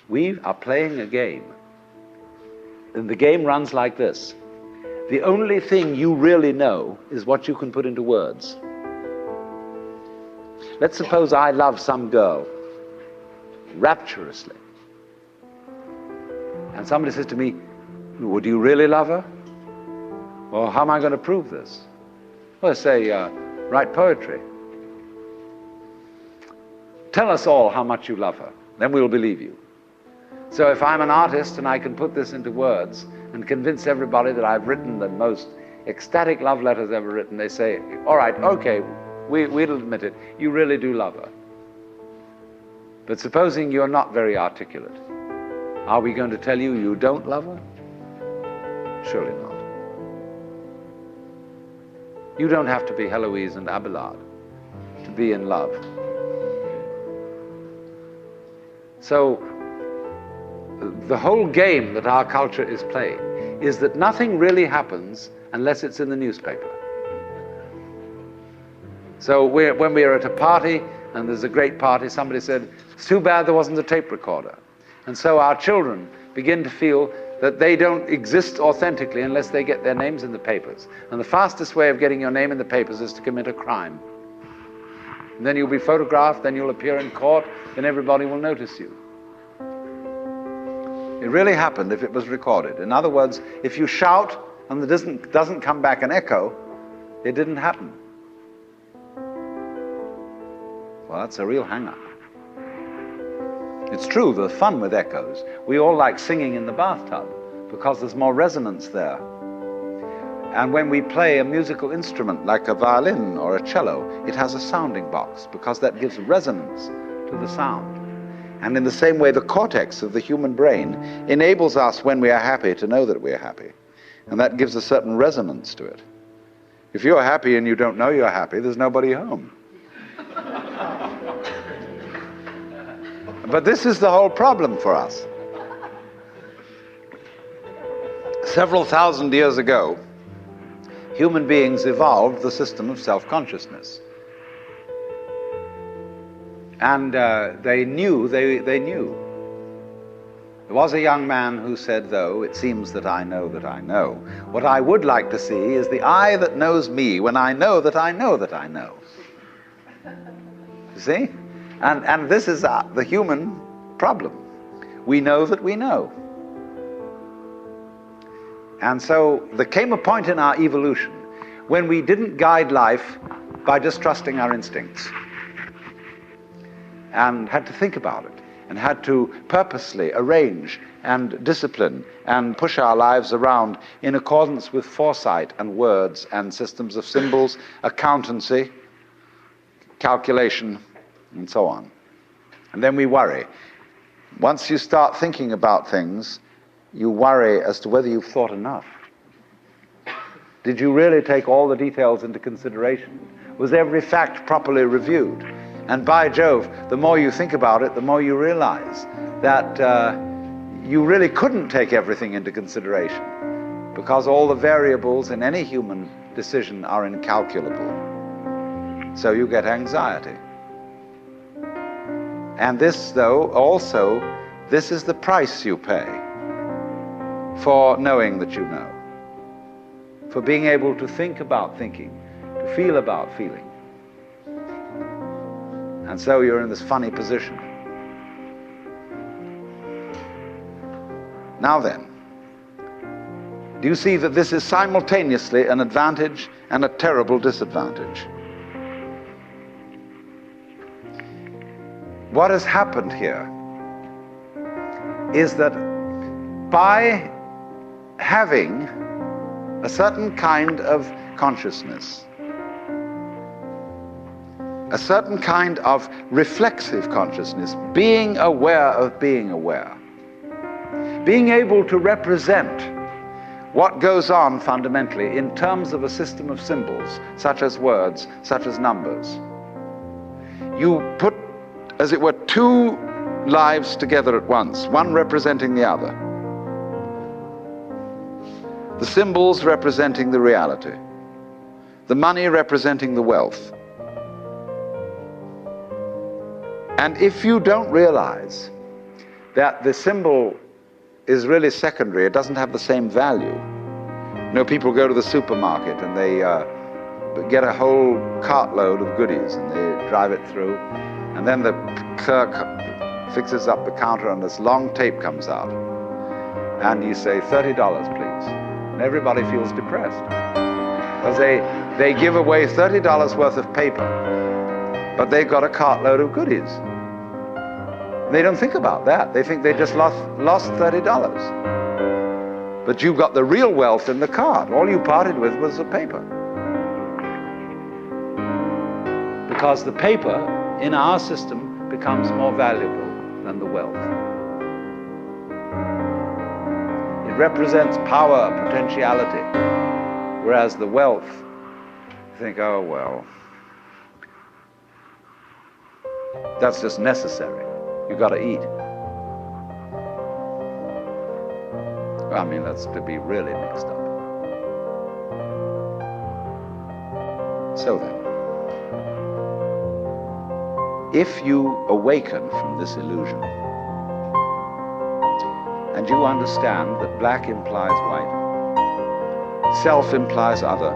We are playing a game. And the game runs like this. The only thing you really know is what you can put into words. Let's suppose I love some girl rapturously. And somebody says to me, would you really love her? Well, how am I going to prove this? Well, say, write poetry. Tell us all how much you love her, then we'll believe you. So if I'm an artist and I can put this into words and convince everybody that I've written the most ecstatic love letters ever written, they say, all right, okay, we'll admit it, you really do love her. But supposing you're not very articulate, are we going to tell you you don't love her? Surely not. You don't have to be Heloise and Abelard to be in love. So the whole game that our culture is playing is that nothing really happens unless it's in the newspaper. So when we're at a party and there's a great party, somebody said, it's too bad there wasn't a tape recorder. And so our children begin to feel that they don't exist authentically unless they get their names in the papers. And the fastest way of getting your name in the papers is to commit a crime. And then you'll be photographed, then you'll appear in court, then everybody will notice you. It really happened if it was recorded. In other words, if you shout and there doesn't come back an echo, it didn't happen. Well, that's a real hang-up. It's true, there's fun with echoes. We all like singing in the bathtub because there's more resonance there. And when we play a musical instrument like a violin or a cello, it has a sounding box because that gives resonance to the sound. And in the same way, the cortex of the human brain enables us, when we are happy, to know that we are happy. And that gives a certain resonance to it. If you're happy and you don't know you're happy, there's nobody home. But this is the whole problem for us. Several thousand years ago, human beings evolved the system of self-consciousness. And they knew. There was a young man who said, though, it seems that I know that I know. What I would like to see is the eye that knows me when I know that I know that I know. You see? And this is the human problem. We know that we know. And so there came a point in our evolution when we didn't guide life by just trusting our instincts, and had to think about it, and had to purposely arrange and discipline and push our lives around in accordance with foresight and words and systems of symbols, accountancy, calculation, and so on. And then we worry. Once you start thinking about things, you worry as to whether you've thought enough. Did you really take all the details into consideration? Was every fact properly reviewed? And by Jove, the more you think about it, the more you realize that you really couldn't take everything into consideration, because all the variables in any human decision are incalculable. So you get anxiety. And this, though, also, this is the price you pay for knowing that you know, for being able to think about thinking, to feel about feeling. And so you're in this funny position. Now then, do you see that this is simultaneously an advantage and a terrible disadvantage? What has happened here is that by having a certain kind of consciousness, a certain kind of reflexive consciousness, being aware of being aware, being able to represent what goes on fundamentally in terms of a system of symbols, such as words, such as numbers. You put, as it were, two lives together at once, one representing the other. The symbols representing the reality, the money representing the wealth. And if you don't realize that the symbol is really secondary. It doesn't have the same value. You know, people go to the supermarket and they get a whole cartload of goodies and they drive it through, and then the clerk fixes up the counter and this long tape comes out, and you say, $30, please. And everybody feels depressed because they give away $30 worth of paper, but they've got a cartload of goodies. They don't think about that. They think they just lost $30. But you've got the real wealth in the cart. All you parted with was the paper. Because the paper in our system becomes more valuable than the wealth. It represents power, potentiality, whereas the wealth, you think, oh well, that's just necessary. You've got to eat. I mean, that's to be really mixed up. So then, if you awaken from this illusion and you understand that black implies white, self implies other,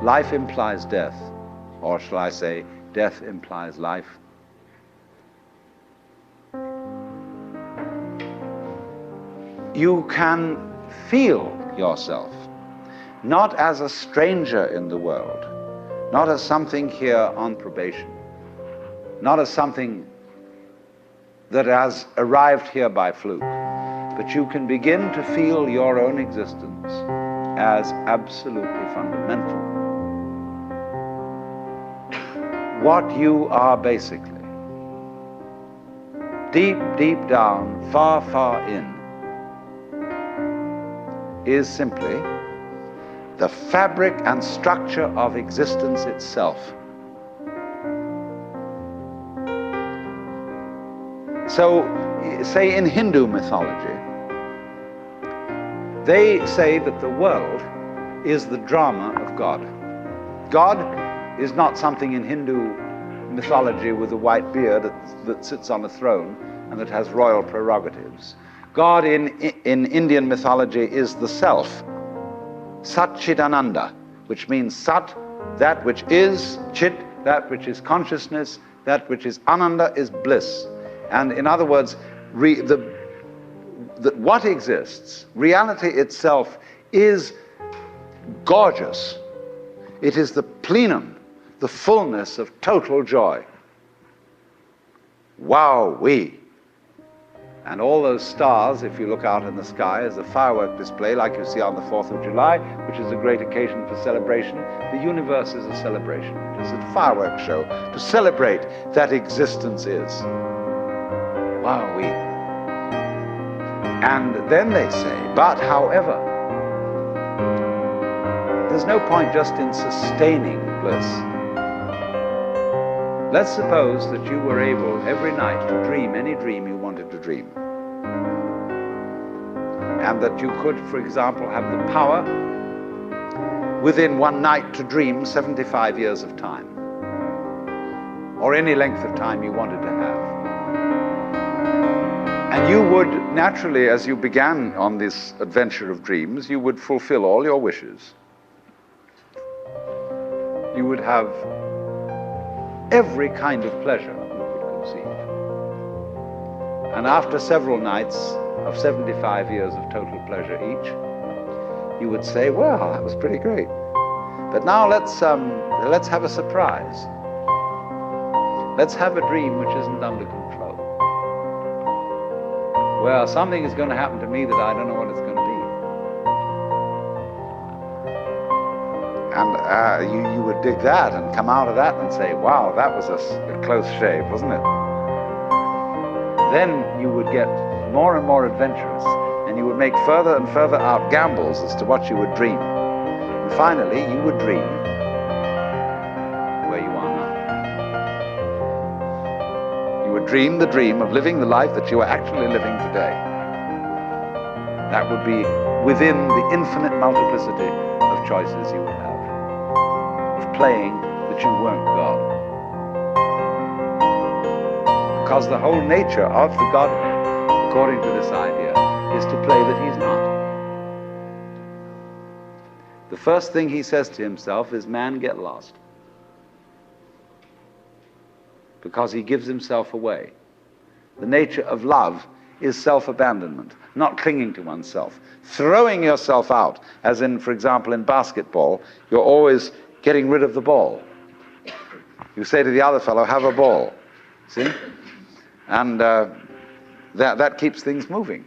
life implies death, or shall I say, death implies life, you can feel yourself not as a stranger in the world, not as something here on probation, not as something that has arrived here by fluke, but you can begin to feel your own existence as absolutely fundamental. What you are basically, deep, deep down, far, far in, is simply the fabric and structure of existence itself. So, say in Hindu mythology, they say that the world is the drama of God. God is not something in Hindu mythology with a white beard that sits on a throne and that has royal prerogatives. God in Indian mythology is the self, Sat Chit Ananda, which means Sat, that which is, Chit, that which is consciousness, that which is Ananda is bliss. And in other words, what exists, reality itself, is gorgeous. It is the plenum, the fullness of total joy. Wowee! And all those stars, if you look out in the sky, as a firework display like you see on the 4th of July, which is a great occasion for celebration. The universe is a celebration. It is a fireworks show to celebrate that existence is. Wowee! And then they say, but however, there's no point just in sustaining bliss. Let's suppose that you were able every night to dream any dream you wanted to dream. And that you could, for example, have the power within one night to dream 75 years of time, or any length of time you wanted to have. And you would naturally, as you began on this adventure of dreams, you would fulfill all your wishes. You would have every kind of pleasure you could conceive. And after several nights of 75 years of total pleasure each, you would say, well, that was pretty great. But now let's have a surprise. Let's have a dream which isn't under control. Well, something is going to happen to me that I don't know what it's going to be. And you would dig that and come out of that and say, wow, that was a close shave, wasn't it? Then you would get more and more adventurous, and you would make further and further out gambles as to what you would dream. And finally, you would dream where you are now. You would dream the dream of living the life that you are actually living today. That would be within the infinite multiplicity of choices you would have, of playing that you weren't God. Because the whole nature of the God, according to this idea, is to play that he's not. The first thing he says to himself is, man, get lost. Because he gives himself away. The nature of love is self-abandonment, not clinging to oneself. Throwing yourself out, as in, for example, in basketball, you're always getting rid of the ball. You say to the other fellow, have a ball. See? And that keeps things moving.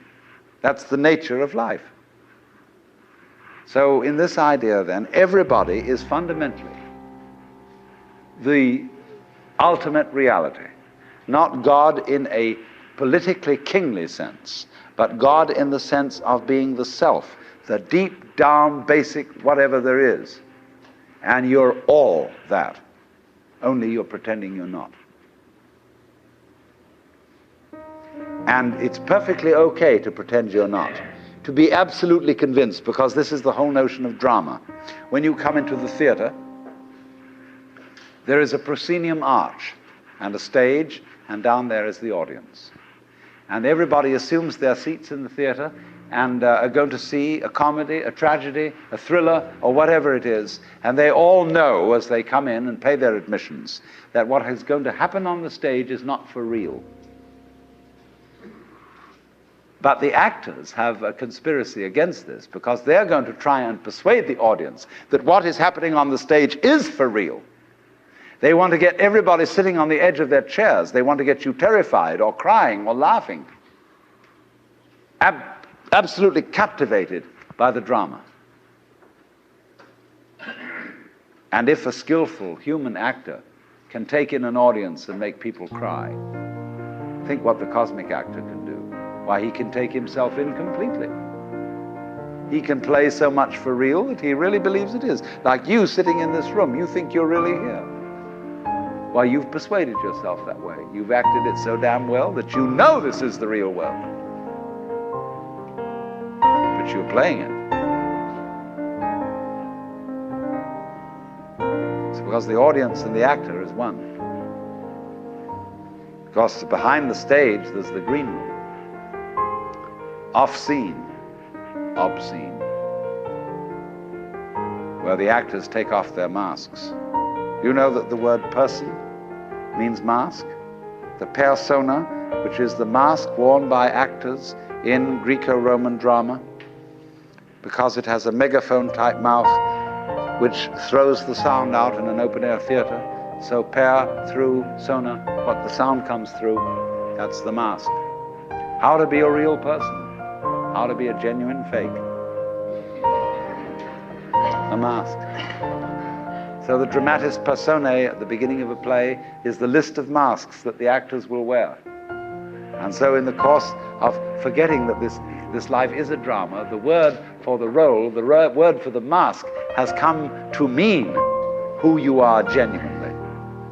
That's the nature of life. So in this idea, then, everybody is fundamentally the ultimate reality. Not God in a politically kingly sense, but God in the sense of being the self, the deep down basic whatever there is. And you're all that. Only you're pretending you're not. And it's perfectly okay to pretend you're not. To be absolutely convinced, because this is the whole notion of drama. When you come into the theater, there is a proscenium arch and a stage, and down there is the audience. And everybody assumes their seats in the theater and are going to see a comedy, a tragedy, a thriller, or whatever it is. And they all know, as they come in and pay their admissions, that what is going to happen on the stage is not for real. But the actors have a conspiracy against this, because they're going to try and persuade the audience that what is happening on the stage is for real. They want to get everybody sitting on the edge of their chairs. They want to get you terrified or crying or laughing. Absolutely captivated by the drama. And if a skillful human actor can take in an audience and make people cry, think what the cosmic actor can do. Why, he can take himself in completely. He can play so much for real that he really believes it is. Like you sitting in this room, you think you're really here. Why, you've persuaded yourself that way. You've acted it so damn well that you know this is the real world. But you're playing it. It's because the audience and the actor is one. Because behind the stage, there's the green room. Off-scene, obscene, where the actors take off their masks. You know that the word person means mask? The persona, which is the mask worn by actors in Greco-Roman drama, because it has a megaphone-type mouth which throws the sound out in an open-air theater. So per through sona, what the sound comes through, that's the mask. How to be a real person. How to be a genuine fake. A mask. So the dramatis personae at the beginning of a play is the list of masks that the actors will wear. And so in the course of forgetting that this life is a drama, the word for the role, the word for the mask, has come to mean who you are genuinely.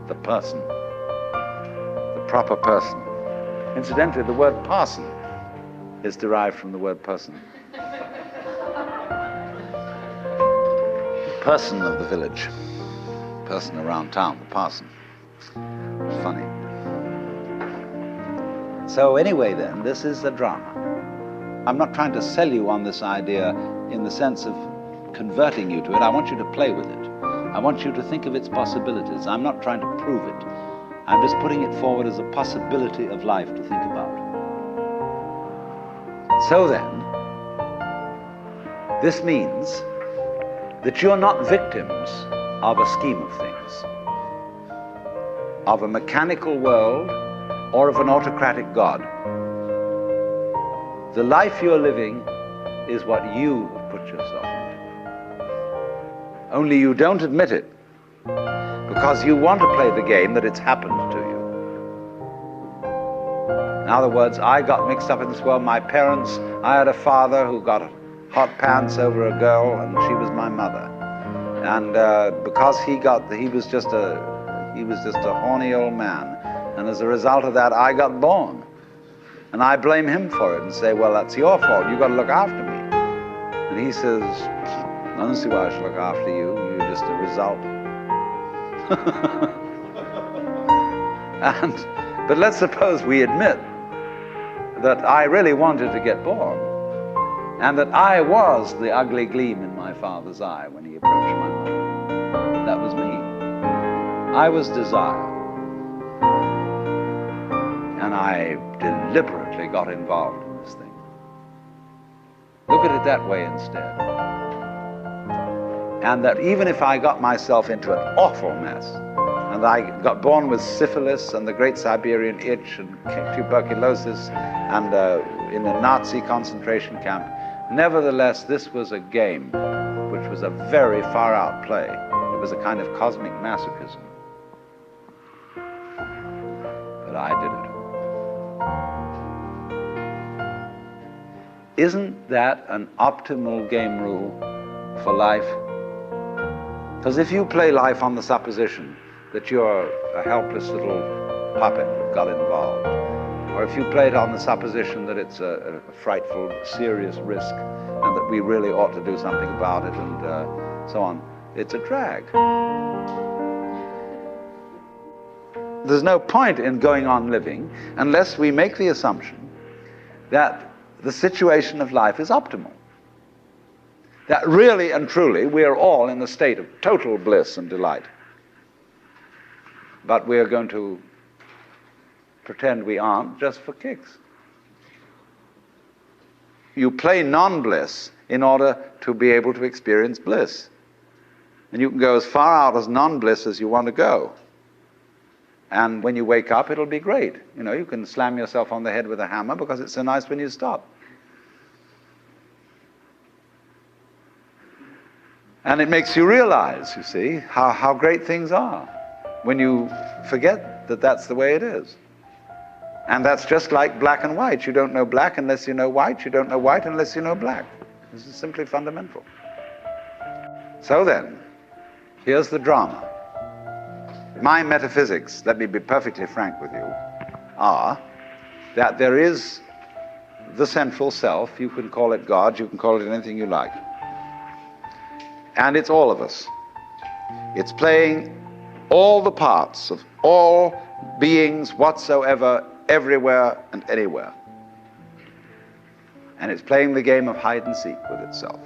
The person. The proper person. Incidentally, the word parson is derived from the word person. Person of the village. Person around town, the parson. Funny. So anyway then, this is a drama. I'm not trying to sell you on this idea in the sense of converting you to it. I want you to play with it. I want you to think of its possibilities. I'm not trying to prove it. I'm just putting it forward as a possibility of life to think about. So then, this means that you're not victims of a scheme of things, of a mechanical world or of an autocratic God. The life you're living is what you have put yourself into. Only you don't admit it because you want to play the game that it's happened to you. In other words, I got mixed up in this world. My parents, I had a father who got hot pants over a girl, and she was my mother. And because he was just a horny old man. And as a result of that, I got born. And I blame him for it and say, well, that's your fault. You've got to look after me. And he says, I don't see why I should look after you. You're just a result. But let's suppose we admit that I really wanted to get born, and that I was the ugly gleam in my father's eye when he approached my mother. That was me. I was desire. And I deliberately got involved in this thing. Look at it that way instead. And that even if I got myself into an awful mess, and I got born with syphilis and the Great Siberian Itch and tuberculosis and in a Nazi concentration camp, nevertheless, this was a game which was a very far-out play. It was a kind of cosmic masochism. But I did it. Isn't that an optimal game rule for life? Because if you play life on the supposition that you're a helpless little puppet that got involved, or if you play it on the supposition that it's a frightful, serious risk and that we really ought to do something about it and so on, it's a drag. There's no point in going on living unless we make the assumption that the situation of life is optimal. That really and truly we are all in a state of total bliss and delight. But we are going to pretend we aren't just for kicks. You play non-bliss in order to be able to experience bliss. And you can go as far out as non-bliss as you want to go. And when you wake up, it'll be great. You know, you can slam yourself on the head with a hammer because it's so nice when you stop. And it makes you realize, you see, how great things are when you forget that that's the way it is. And that's just like black and white. You don't know black unless you know white. You don't know white unless you know black. This is simply fundamental. So then, here's the drama. My metaphysics, let me be perfectly frank with you, are that there is the central self. You can call it God, you can call it anything you like. And it's all of us. It's playing all the parts of all beings whatsoever, everywhere and anywhere. And it's playing the game of hide and seek with itself.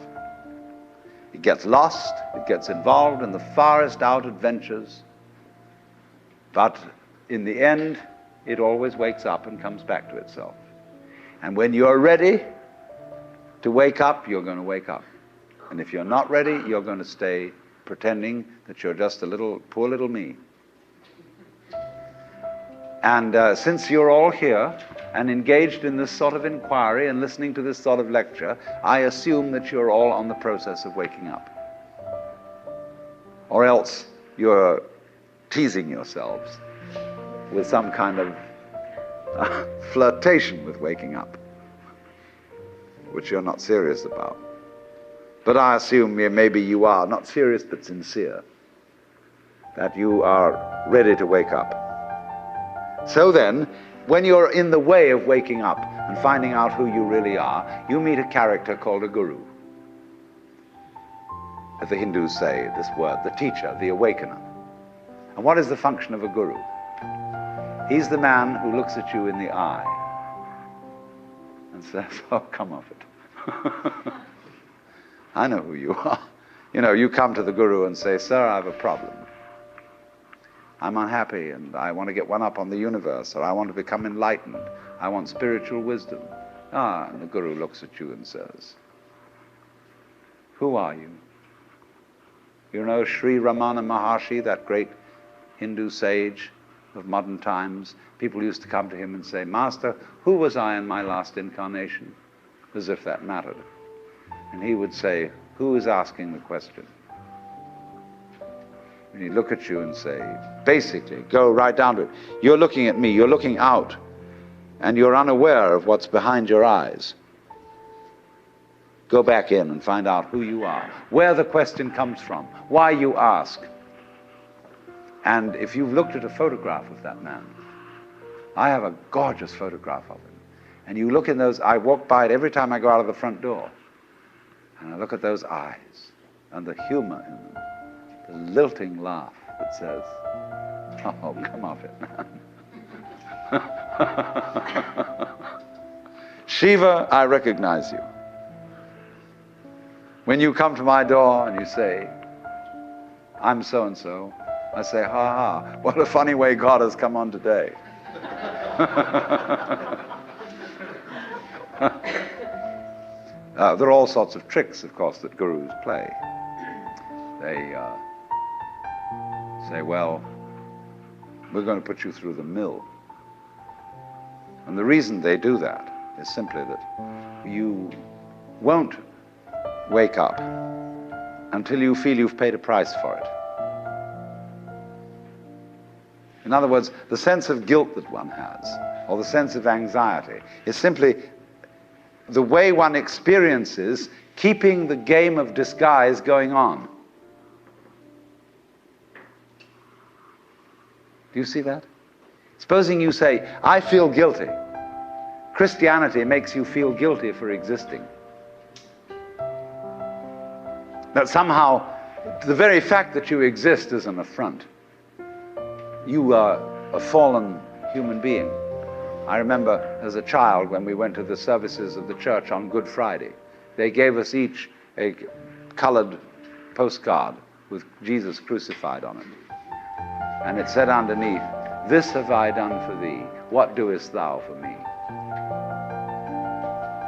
It gets lost, it gets involved in the farthest out adventures, but in the end, it always wakes up and comes back to itself. And when you're ready to wake up, you're going to wake up. And if you're not ready, you're going to stay pretending that you're just a little, poor little me. And since you're all here and engaged in this sort of inquiry and listening to this sort of lecture, I assume that you're all on the process of waking up. Or else you're teasing yourselves with some kind of flirtation with waking up, which you're not serious about. But I assume maybe you are, not serious but sincere, that you are ready to wake up. So then, when you're in the way of waking up and finding out who you really are, you meet a character called a guru. As the Hindus say this word, the teacher, the awakener. And what is the function of a guru? He's the man who looks at you in the eye and says, oh, come off it. I know who you are. You know, you come to the guru and say, sir, I have a problem. I'm unhappy and I want to get one up on the universe, or I want to become enlightened. I want spiritual wisdom. Ah, and the guru looks at you and says, who are you? You know Sri Ramana Maharshi, that great Hindu sage of modern times? People used to come to him and say, Master, who was I in my last incarnation? As if that mattered. And he would say, who is asking the question? And he'd look at you and say, basically, go right down to it. You're looking at me, you're looking out, and you're unaware of what's behind your eyes. Go back in and find out who you are, where the question comes from, why you ask. And if you've looked at a photograph of that man, I have a gorgeous photograph of him. And you look in those, I walk by it every time I go out of the front door. And I look at those eyes and the humor in them, the lilting laugh that says, oh, come off it, man. Shiva, I recognize you. When you come to my door and you say, I'm so-and-so, I say, ha ha, what a funny way God has come on today. There are all sorts of tricks, of course, that gurus play. They say, well, we're going to put you through the mill. And the reason they do that is simply that you won't wake up until you feel you've paid a price for it. In other words, the sense of guilt that one has, or the sense of anxiety, is simply the way one experiences keeping the game of disguise going on. Do you see that? Supposing you say, I feel guilty. Christianity makes you feel guilty for existing. That somehow the very fact that you exist is an affront. You are a fallen human being. I remember as a child when we went to the services of the church on Good Friday, they gave us each a colored postcard with Jesus crucified on it. And it said underneath, this have I done for thee, what doest thou for me?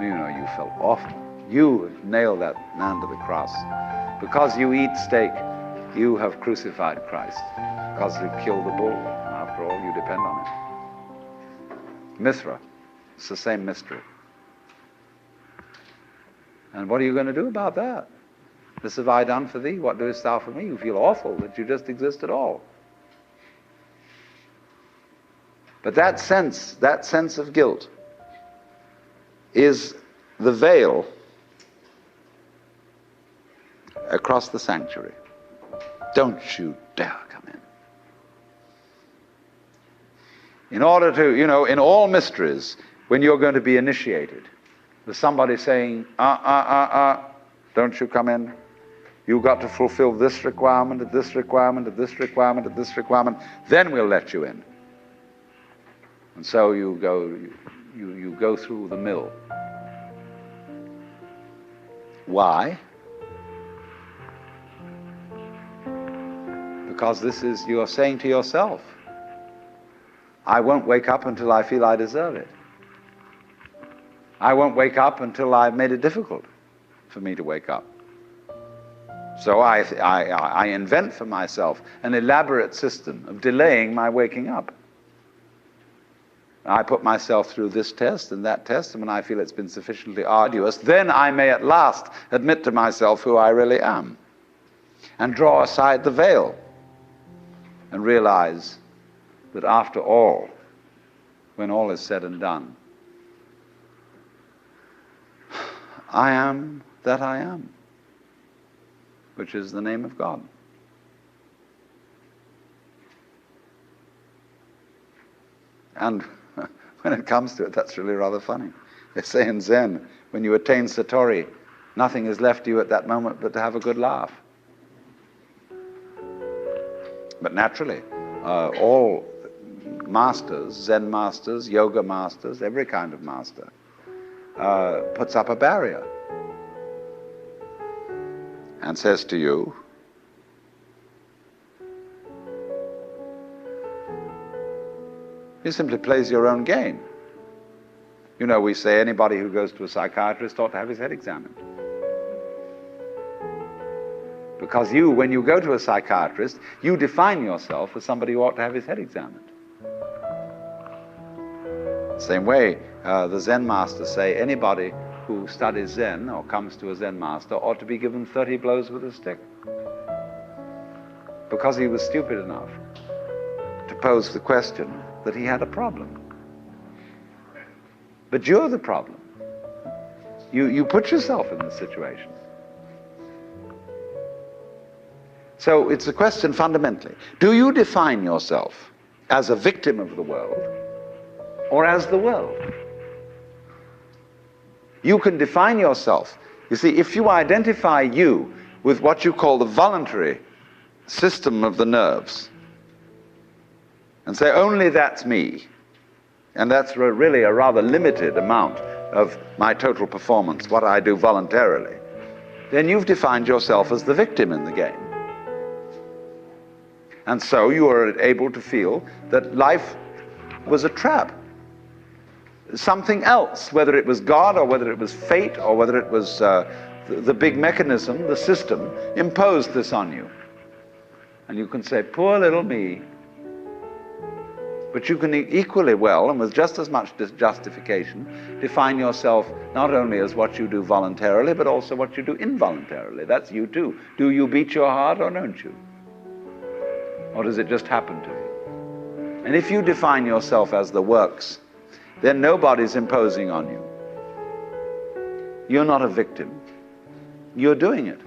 You know, you felt awful. You nailed that man to the cross. Because you eat steak, you have crucified Christ. Because you killed the bull. After all, you depend on it. Mithra, it's the same mystery. And what are you going to do about that? This have I done for thee, what doest thou for me? You feel awful that you just exist at all. But that sense of guilt is the veil across the sanctuary. Don't you dare come in. In order to, in all mysteries, when you're going to be initiated, there's somebody saying, don't you come in. You've got to fulfill this requirement, and this requirement, and this requirement, and this requirement, then we'll let you in. And so you go through the mill. Why? Because you're saying to yourself, I won't wake up until I feel I deserve it. I won't wake up until I've made it difficult for me to wake up. So I invent for myself an elaborate system of delaying my waking up. I put myself through this test and that test, and when I feel it's been sufficiently arduous, then I may at last admit to myself who I really am and draw aside the veil and realize that after all, when all is said and done, I am that I am, which is the name of God. And when it comes to it, that's really rather funny. They say in Zen, when you attain Satori, nothing is left to you at that moment but to have a good laugh. But naturally, all masters, Zen masters, yoga masters, every kind of master, puts up a barrier and says to you, he simply plays your own game. We say anybody who goes to a psychiatrist ought to have his head examined. Because when you go to a psychiatrist, you define yourself as somebody who ought to have his head examined. Same way, the Zen masters say anybody who studies Zen or comes to a Zen master ought to be given 30 blows with a stick. Because he was stupid enough to pose the question that he had a problem. But you're the problem. You put yourself in this situation. So it's a question fundamentally. Do you define yourself as a victim of the world or as the world? You can define yourself. You see, if you identify you with what you call the voluntary system of the nerves and say, only that's me, and that's really a rather limited amount of my total performance, what I do voluntarily, then you've defined yourself as the victim in the game. And so you are able to feel that life was a trap. Something else, whether it was God or whether it was fate or whether it was the big mechanism, the system, imposed this on you. And you can say, poor little me. But you can equally well, and with just as much justification, define yourself not only as what you do voluntarily, but also what you do involuntarily. That's you too. Do you beat your heart or don't you? Or does it just happen to you? And if you define yourself as the works, then nobody's imposing on you. You're not a victim. You're doing it.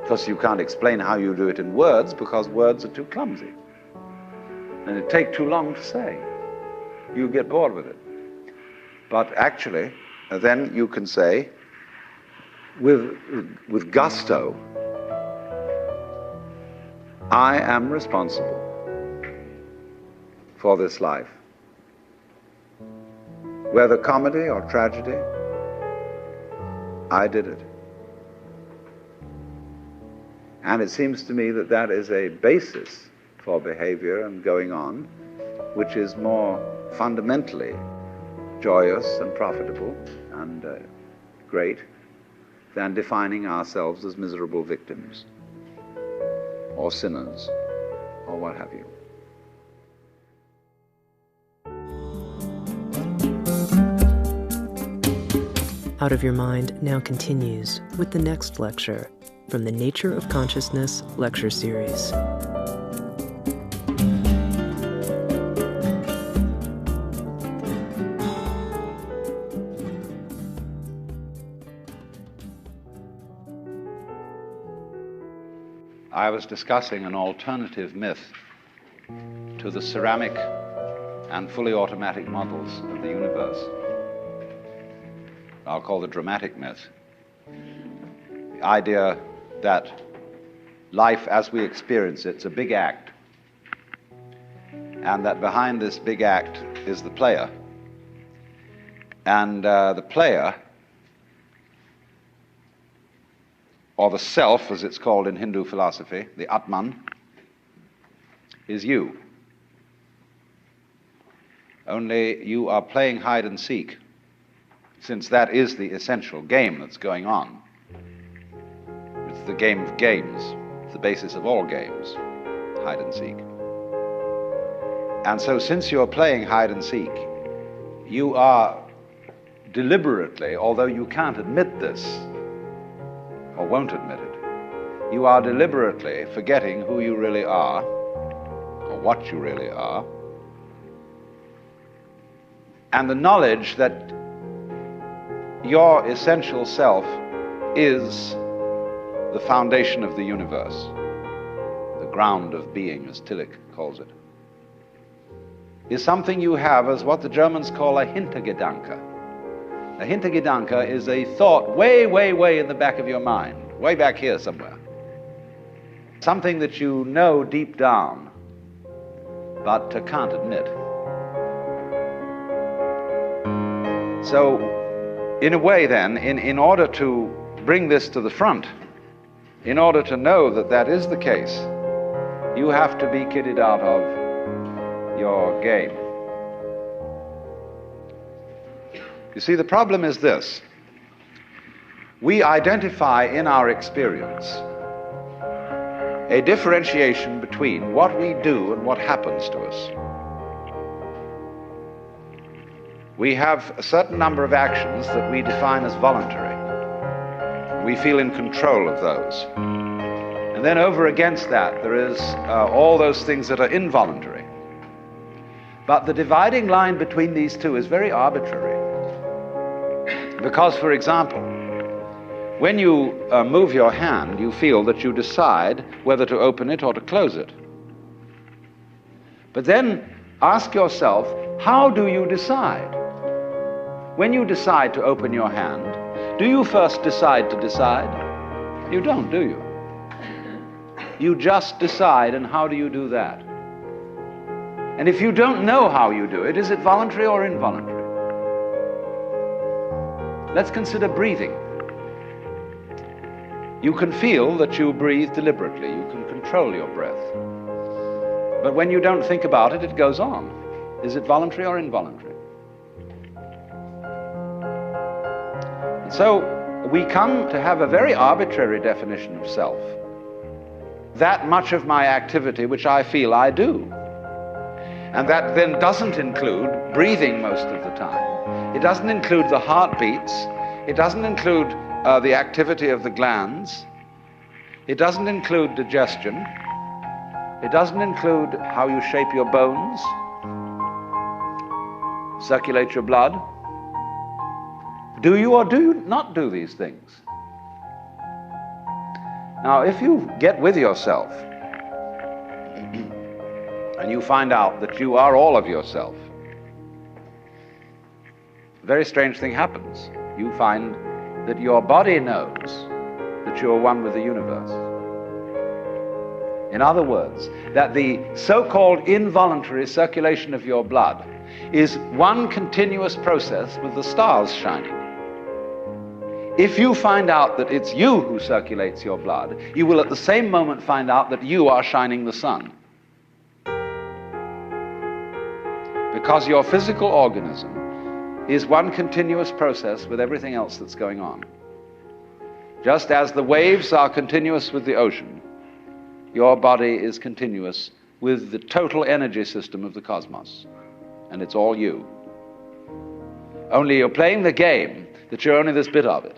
Because you can't explain how you do it in words, because words are too clumsy. And it takes too long to say. You get bored with it. But actually, then you can say, with gusto, I am responsible for this life. Whether comedy or tragedy, I did it. And it seems to me that that is a basis for behavior and going on, which is more fundamentally joyous and profitable and great than defining ourselves as miserable victims or sinners or what have you. Out of Your Mind now continues with the next lecture from the Nature of Consciousness lecture series. I was discussing an alternative myth to the ceramic and fully automatic models of the universe. I'll call the dramatic myth. The idea that life as we experience it's a big act, and that behind this big act is the player. And the player, or the self, as it's called in Hindu philosophy, the Atman, is you. Only you are playing hide and seek, since that is the essential game that's going on. It's the game of games. It's the basis of all games, hide and seek. And so since you're playing hide and seek, you are deliberately, although you can't admit this, or won't admit it, you are deliberately forgetting who you really are, or what you really are, and the knowledge that your essential self is the foundation of the universe, the ground of being, as Tillich calls it, is something you have as what the Germans call a Hintergedanke. A Hintergedanke is a thought way, way, way in the back of your mind, way back here somewhere. Something that you know deep down, but can't admit. So, in a way then, in order to bring this to the front, in order to know that that is the case, you have to be kitted out of your game. You see, the problem is this. We identify in our experience a differentiation between what we do and what happens to us. We have a certain number of actions that we define as voluntary. We feel in control of those. And then over against that, there is all those things that are involuntary. But the dividing line between these two is very arbitrary. Because, for example, when you move your hand, you feel that you decide whether to open it or to close it. But then ask yourself, how do you decide? When you decide to open your hand, do you first decide to decide? You don't, do you? You just decide, and how do you do that? And if you don't know how you do it, is it voluntary or involuntary? Let's consider breathing. You can feel that you breathe deliberately. You can control your breath. But when you don't think about it, it goes on. Is it voluntary or involuntary? And so we come to have a very arbitrary definition of self. That much of my activity which I feel I do. And that then doesn't include breathing most of the time. It doesn't include the heartbeats. It doesn't include the activity of the glands. It doesn't include digestion. It doesn't include how you shape your bones, circulate your blood. Do you or do you not do these things? Now, if you get with yourself and you find out that you are all of yourself, a very strange thing happens. You find that your body knows that you are one with the universe. In other words, that the so-called involuntary circulation of your blood is one continuous process with the stars shining. If you find out that it's you who circulates your blood, you will at the same moment find out that you are shining the sun. Because your physical organism is one continuous process with everything else that's going on. Just as the waves are continuous with the ocean, your body is continuous with the total energy system of the cosmos. And it's all you. Only you're playing the game that you're only this bit of it.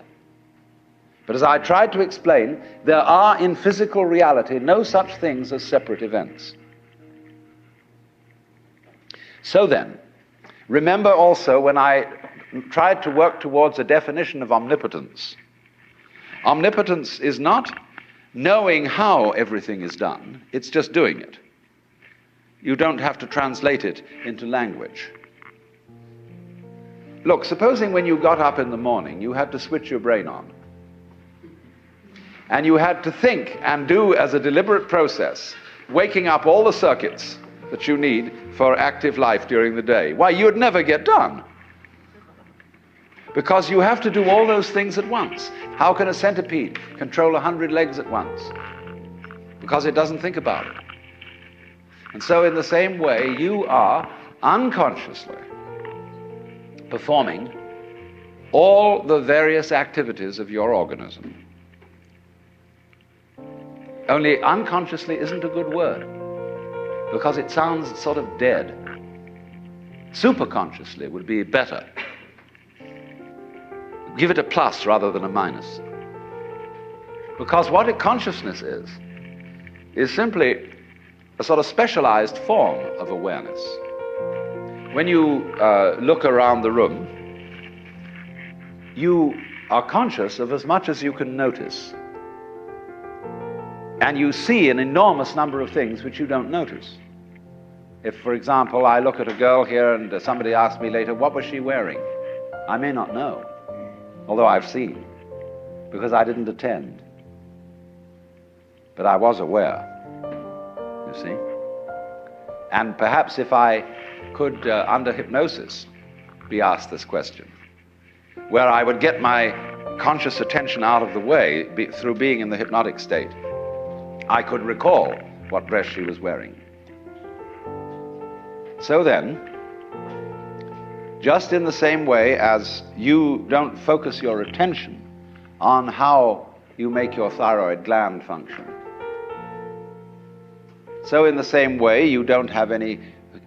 But as I tried to explain, there are in physical reality no such things as separate events. So then, remember also when I tried to work towards a definition of omnipotence. Omnipotence is not knowing how everything is done, it's just doing it. You don't have to translate it into language. Look, supposing when you got up in the morning, you had to switch your brain on. And you had to think and do as a deliberate process, waking up all the circuits that you need for active life during the day. Why, you'd never get done. Because you have to do all those things at once. How can a centipede control 100 legs at once? Because it doesn't think about it. And so in the same way, you are unconsciously performing all the various activities of your organism. Only unconsciously isn't a good word, because it sounds sort of dead. Superconsciously would be better. Give it a plus rather than a minus. Because what consciousness is simply a sort of specialized form of awareness. When you look around the room, you are conscious of as much as you can notice. And you see an enormous number of things which you don't notice. If, for example, I look at a girl here and somebody asks me later, what was she wearing? I may not know, although I've seen, because I didn't attend. But I was aware, you see. And perhaps if I could, under hypnosis, be asked this question, where I would get my conscious attention out of the way through being in the hypnotic state, I could recall what dress she was wearing. So then, just in the same way as you don't focus your attention on how you make your thyroid gland function, so in the same way you don't have any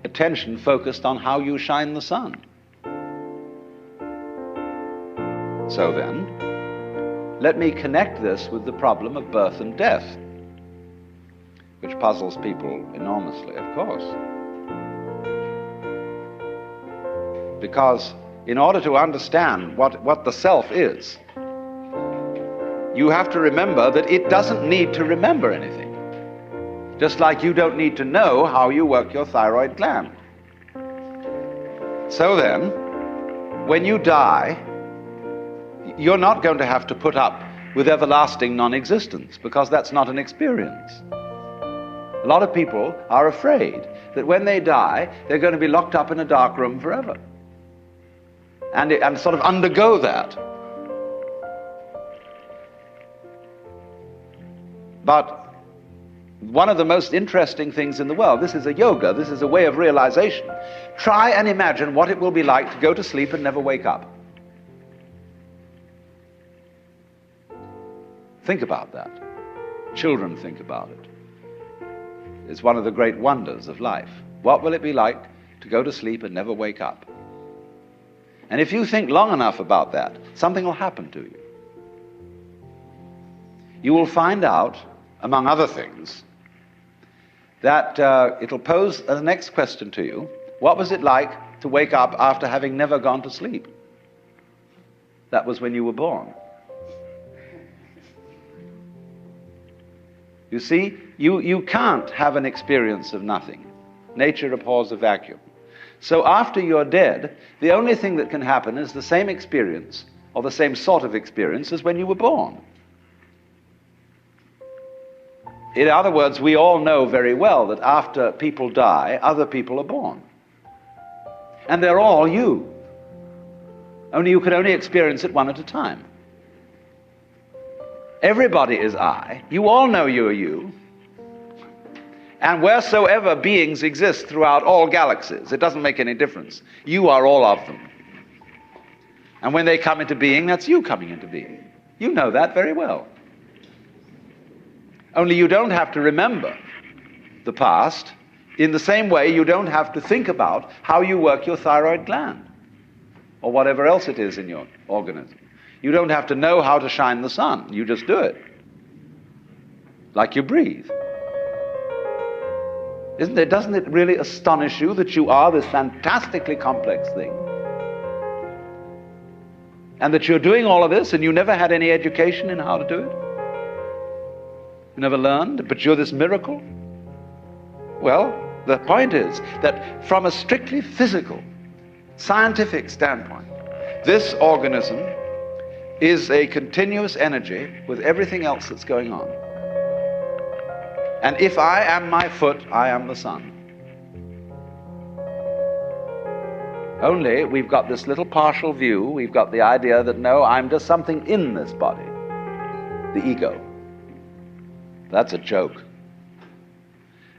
attention focused on how you shine the sun. So then, let me connect this with the problem of birth and death, which puzzles people enormously, of course. Because in order to understand what the self is, you have to remember that it doesn't need to remember anything. Just like you don't need to know how you work your thyroid gland. So then, when you die, you're not going to have to put up with everlasting non-existence, because that's not an experience. A lot of people are afraid that when they die, they're going to be locked up in a dark room forever and sort of undergo that. But one of the most interesting things in the world, this is a yoga, this is a way of realization. Try and imagine what it will be like to go to sleep and never wake up. Think about that. Children think about it. It's one of the great wonders of life. What will it be like to go to sleep and never wake up? And if you think long enough about that, something will happen to you. You will find out, among other things, that it'll pose the next question to you. What was it like to wake up after having never gone to sleep? That was when you were born. You see, you can't have an experience of nothing. Nature abhors a vacuum. So after you're dead, the only thing that can happen is the same experience, or the same sort of experience as when you were born. In other words, we all know very well that after people die, other people are born. And they're all you. Only you can only experience it one at a time. Everybody is I. You all know you are you. And wheresoever beings exist throughout all galaxies, it doesn't make any difference. You are all of them. And when they come into being, that's you coming into being. You know that very well. Only you don't have to remember the past. In the same way, you don't have to think about how you work your thyroid gland or whatever else it is in your organism. You don't have to know how to shine the sun. You just do it. Like you breathe. Doesn't it really astonish you that you are this fantastically complex thing? And that you're doing all of this and you never had any education in how to do it? You never learned, but you're this miracle? Well, the point is that from a strictly physical, scientific standpoint, this organism is a continuous energy with everything else that's going on. And if I am my foot, I am the sun. Only we've got this little partial view, we've got the idea that no, I'm just something in this body, the ego. That's a joke.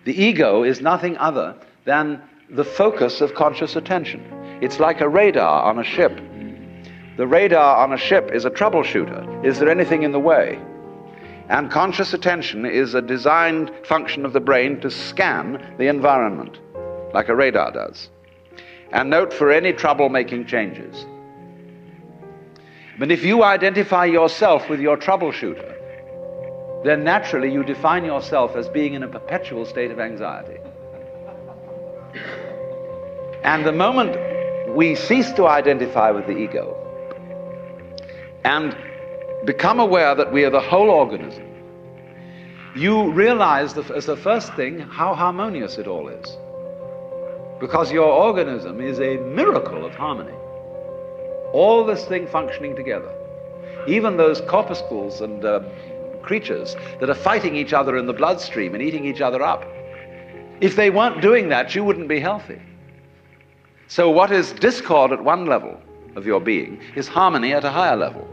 The ego is nothing other than the focus of conscious attention. It's like a radar on a ship. The radar on a ship is a troubleshooter. Is there anything in the way? And conscious attention is a designed function of the brain to scan the environment, like a radar does, and note for any trouble-making changes. But if you identify yourself with your troubleshooter, then naturally you define yourself as being in a perpetual state of anxiety. And the moment we cease to identify with the ego and become aware that we are the whole organism, you realize as the first thing how harmonious it all is. Because your organism is a miracle of harmony. All this thing functioning together. Even those corpuscles and creatures that are fighting each other in the bloodstream and eating each other up. If they weren't doing that, you wouldn't be healthy. So what is discord at one level of your being is harmony at a higher level.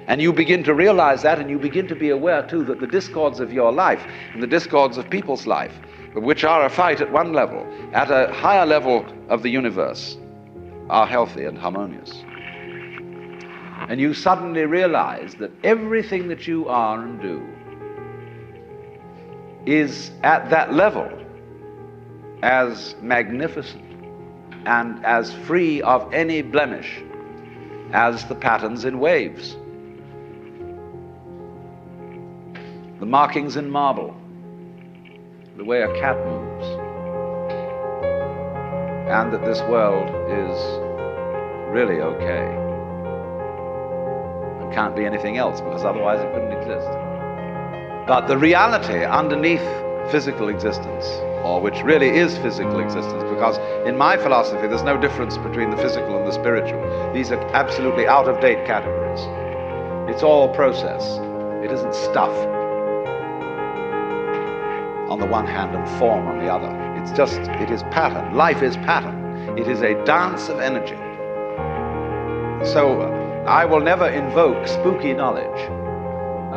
And you begin to realize that, and you begin to be aware too that the discords of your life and the discords of people's life, which are a fight at one level, at a higher level of the universe, are healthy and harmonious. And you suddenly realize that everything that you are and do is at that level as magnificent and as free of any blemish as the patterns in waves, the markings in marble, the way a cat moves, and that this world is really okay and can't be anything else, because otherwise it couldn't exist. But the reality underneath physical existence, or which really is physical existence, because in my philosophy there's no difference between the physical and the spiritual. These are absolutely out-of-date categories. It's all process. It isn't stuff. on the one hand and form on the other. It is pattern. Life is pattern. It is a dance of energy. So I will never invoke spooky knowledge.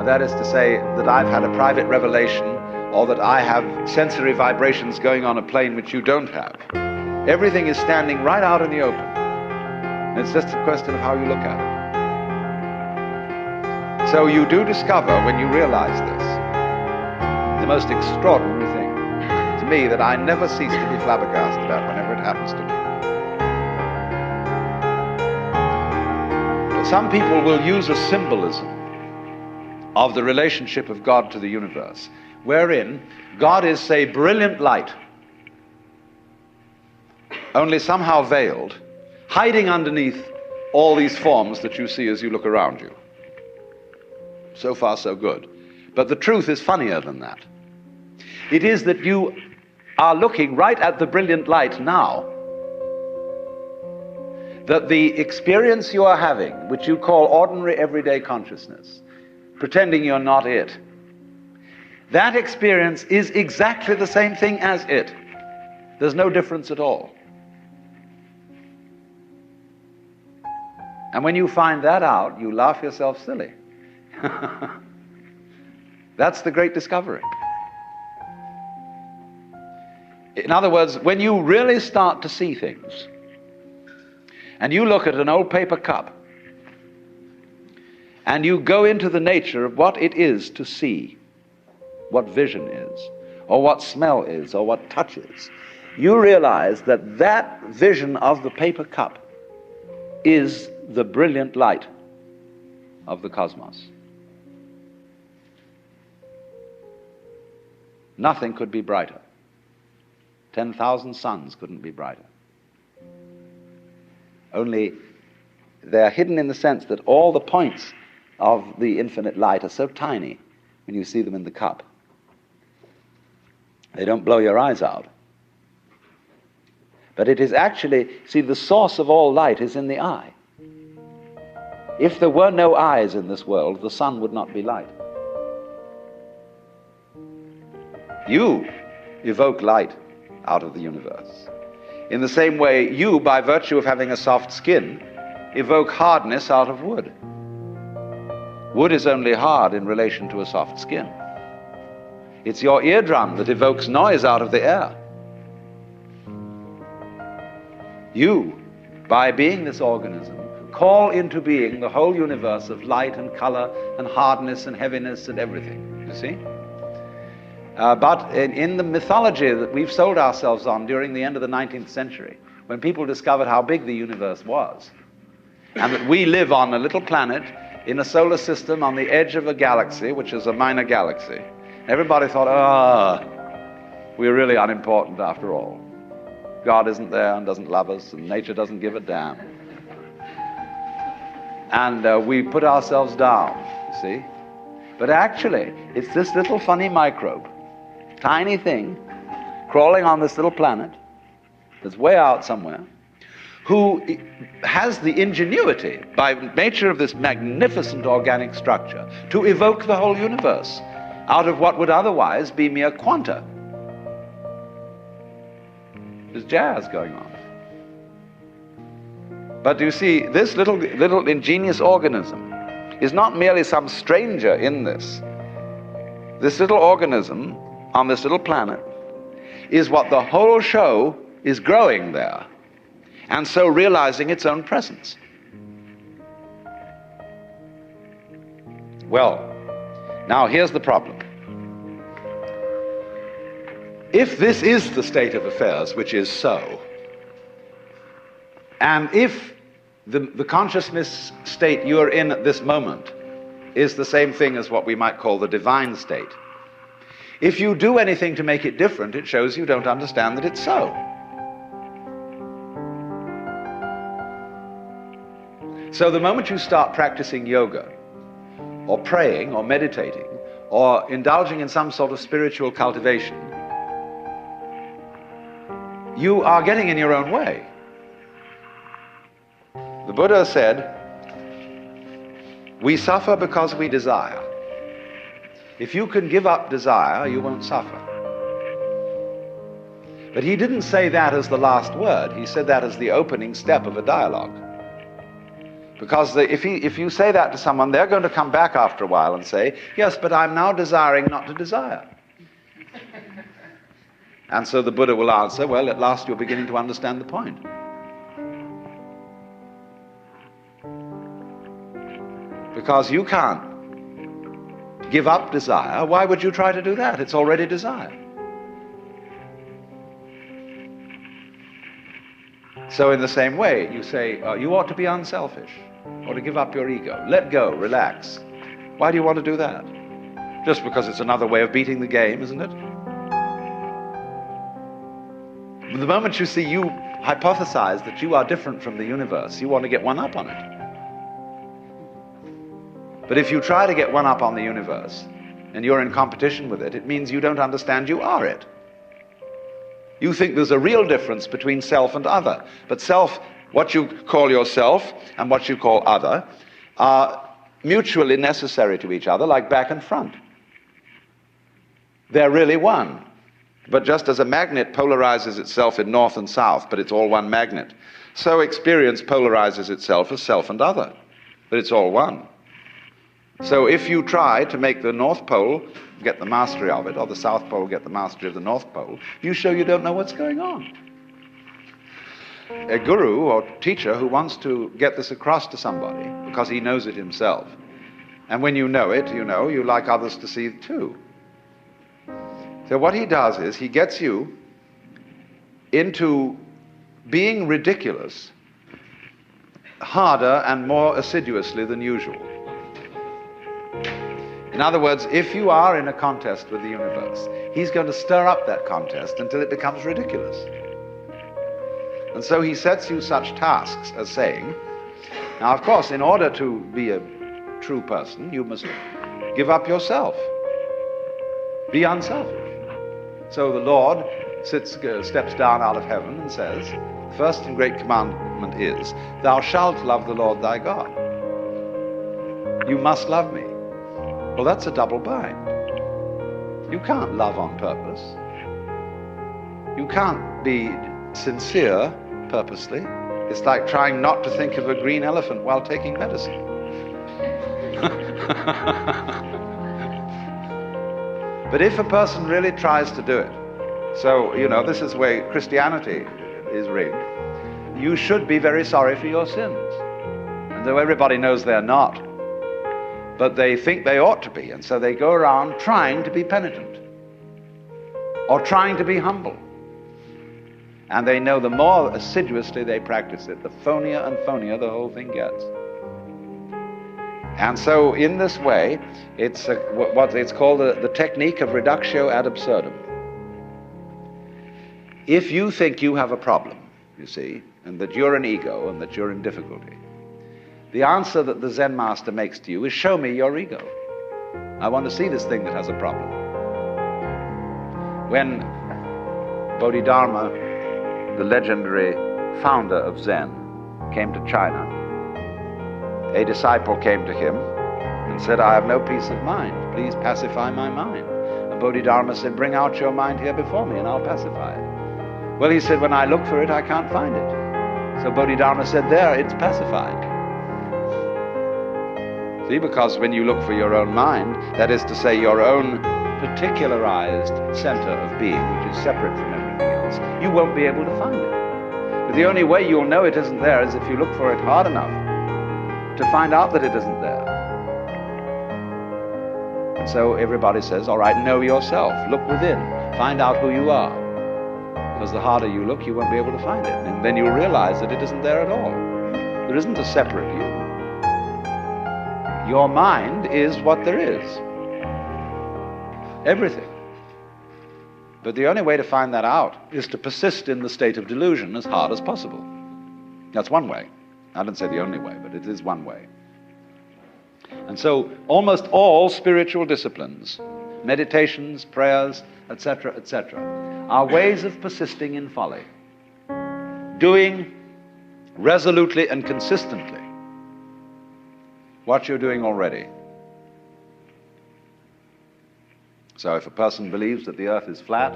That is to say that I've had a private revelation or that I have sensory vibrations going on a plane which you don't have. Everything is standing right out in the open. And it's just a question of how you look at it. So you do discover, when you realize this, the most extraordinary thing to me that I never cease to be flabbergasted at whenever it happens to me. Some people will use a symbolism of the relationship of God to the universe, wherein God is, say, brilliant light, only somehow veiled, hiding underneath all these forms that you see as you look around you. So far, so good. But the truth is funnier than that. It is that you are looking right at the brilliant light now. That the experience you are having, which you call ordinary everyday consciousness, pretending you're not it, that experience is exactly the same thing as it. There's no difference at all. And when you find that out, you laugh yourself silly. That's the great discovery. In other words, when you really start to see things, and you look at an old paper cup, and you go into the nature of what it is to see, what vision is, or what smell is, or what touch is, you realize that that vision of the paper cup is the brilliant light of the cosmos. Nothing could be brighter. 10,000 suns couldn't be brighter. Only they're hidden in the sense that all the points of the infinite light are so tiny when you see them in the cup. They don't blow your eyes out. But it is actually, see, the source of all light is in the eye. If there were no eyes in this world, the sun would not be light. You evoke light out of the universe. In the same way, you, by virtue of having a soft skin, evoke hardness out of wood. Wood is only hard in relation to a soft skin. It's your eardrum that evokes noise out of the air. You, by being this organism, call into being the whole universe of light and color and hardness and heaviness and everything, you see? But in the mythology that we've sold ourselves on during the end of the 19th century, when people discovered how big the universe was, and that we live on a little planet in a solar system on the edge of a galaxy, which is a minor galaxy, everybody thought, we're really unimportant after all. God isn't there and doesn't love us, and nature doesn't give a damn. And we put ourselves down, you see? But actually, it's this little funny microbe, tiny thing, crawling on this little planet that's way out somewhere, who has the ingenuity, by nature of this magnificent organic structure, to evoke the whole universe out of what would otherwise be mere quanta. There's jazz going on. But you see, this little ingenious organism is not merely some stranger in this. This little organism on this little planet is what the whole show is growing there, and so realizing its own presence. Well, now here's the problem. If this is the state of affairs, which is so, and if the consciousness state you are in at this moment is the same thing as what we might call the divine state, if you do anything to make it different, it shows you don't understand that it's so. So the moment you start practicing yoga, or praying, or meditating, or indulging in some sort of spiritual cultivation, you are getting in your own way. The Buddha said, we suffer because we desire. If you can give up desire, you won't suffer. But he didn't say that as the last word. He said that as the opening step of a dialogue. Because if you say that to someone, they're going to come back after a while and say, yes, but I'm now desiring not to desire. And so the Buddha will answer, well, at last you're beginning to understand the point. Because you can't give up desire. Why would you try to do that? It's already desire. So in the same way, you say, you ought to be unselfish, or to give up your ego. Let go, relax. Why do you want to do that? Just because it's another way of beating the game, isn't it? The moment you see you hypothesize that you are different from the universe, you want to get one up on it. But if you try to get one up on the universe, and you're in competition with it, it means you don't understand you are it. You think there's a real difference between self and other. But self, what you call yourself and what you call other, are mutually necessary to each other, like back and front. They're really one. But just as a magnet polarizes itself in north and south, but it's all one magnet, so experience polarizes itself as self and other, but it's all one. So if you try to make the North Pole get the mastery of it, or the South Pole get the mastery of the North Pole, you show you don't know what's going on. A guru or teacher who wants to get this across to somebody because he knows it himself, and when you know it, you like others to see it too. So what he does is he gets you into being ridiculous harder and more assiduously than usual. In other words, if you are in a contest with the universe, he's going to stir up that contest until it becomes ridiculous. And so he sets you such tasks as saying, now of course, in order to be a true person, you must give up yourself. Be unselfish. So the Lord steps down out of heaven and says, the first and great commandment is, thou shalt love the Lord thy God. You must love me. Well, that's a double bind. You can't love on purpose. You can't be sincere purposely. It's like trying not to think of a green elephant while taking medicine. But if a person really tries to do it, so, this is where Christianity is rigged, you should be very sorry for your sins. And though everybody knows they're not, but they think they ought to be, and so they go around trying to be penitent or trying to be humble. And they know the more assiduously they practice it, the phonier and phonier the whole thing gets. And so in this way, it's what it's called the technique of reductio ad absurdum. If you think you have a problem, you see, and that you're an ego and that you're in difficulty, the answer that the Zen master makes to you is, show me your ego. I want to see this thing that has a problem. When Bodhidharma, the legendary founder of Zen, came to China, a disciple came to him and said, I have no peace of mind. Please pacify my mind. And Bodhidharma said, bring out your mind here before me and I'll pacify it. Well, he said, when I look for it, I can't find it. So Bodhidharma said, there, it's pacified. See, because when you look for your own mind, that is to say your own particularized center of being, which is separate from everything else, you won't be able to find it. But the only way you'll know it isn't there is if you look for it hard enough to find out that it isn't there. And so everybody says, all right, know yourself, look within, find out who you are. Because the harder you look, you won't be able to find it. And then you'll realize that it isn't there at all. There isn't a separate you. Your mind is what there is. Everything. But the only way to find that out is to persist in the state of delusion as hard as possible. That's one way. I don't say the only way, but it is one way. And so almost all spiritual disciplines, meditations, prayers, etc., are ways of persisting in folly. Doing resolutely and consistently what you're doing already. So if a person believes that the earth is flat,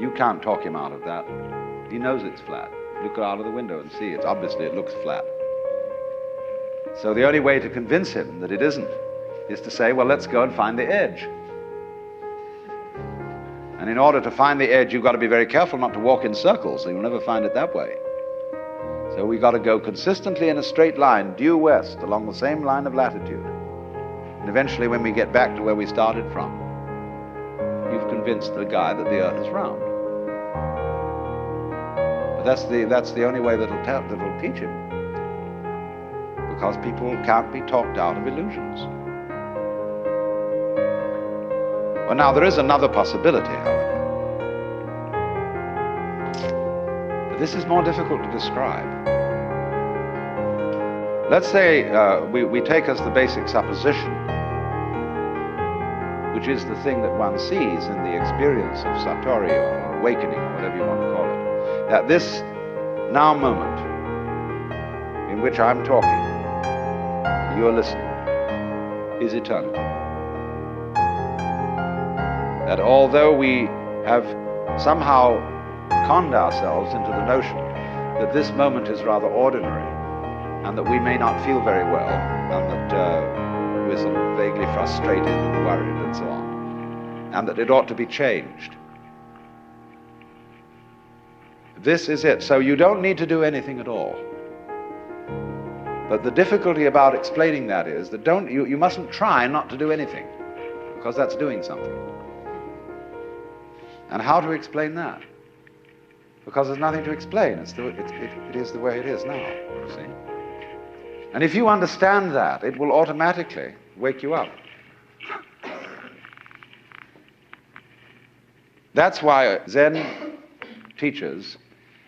You can't talk him out of that. He knows it's flat. Look out of the window and see. Obviously it looks flat. So the only way to convince him that it isn't is to say, well, let's go and find the edge. And in order to find the edge, you've got to be very careful not to walk in circles, so you'll never find it that way. So we've got to go consistently in a straight line, due west, along the same line of latitude. And eventually, when we get back to where we started from, you've convinced the guy that the earth is round. But that's the only way that'll teach him. Because people can't be talked out of illusions. Well, now there is another possibility, however. But this is more difficult to describe. Let's say we take as the basic supposition, which is the thing that one sees in the experience of Satori or awakening or whatever you want to call it, that this now moment in which I'm talking, you're listening, is eternity. That although we have somehow conned ourselves into the notion that this moment is rather ordinary and that we may not feel very well and that we're sort of vaguely frustrated and worried and so on, and that it ought to be changed. This is it. So you don't need to do anything at all. But the difficulty about explaining that is that you mustn't try not to do anything, because that's doing something. And how to explain that? Because there's nothing to explain. It is the way it is now, you see. And if you understand that, it will automatically wake you up. That's why Zen teachers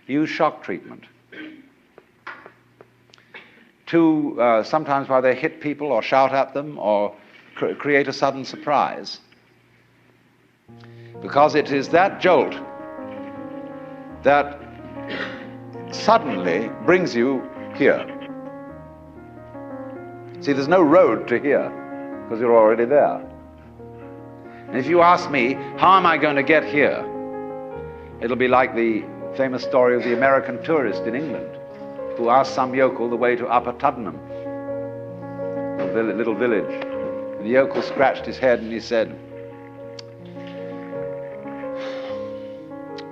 use shock treatment to sometimes why they hit people or shout at them or create a sudden surprise. Because it is that jolt that suddenly brings you here. See, there's no road to here because you're already there. And if you ask me, how am I going to get here? It'll be like the famous story of the American tourist in England who asked some yokel the way to Upper Tuddenham, a little village. And the yokel scratched his head and he said,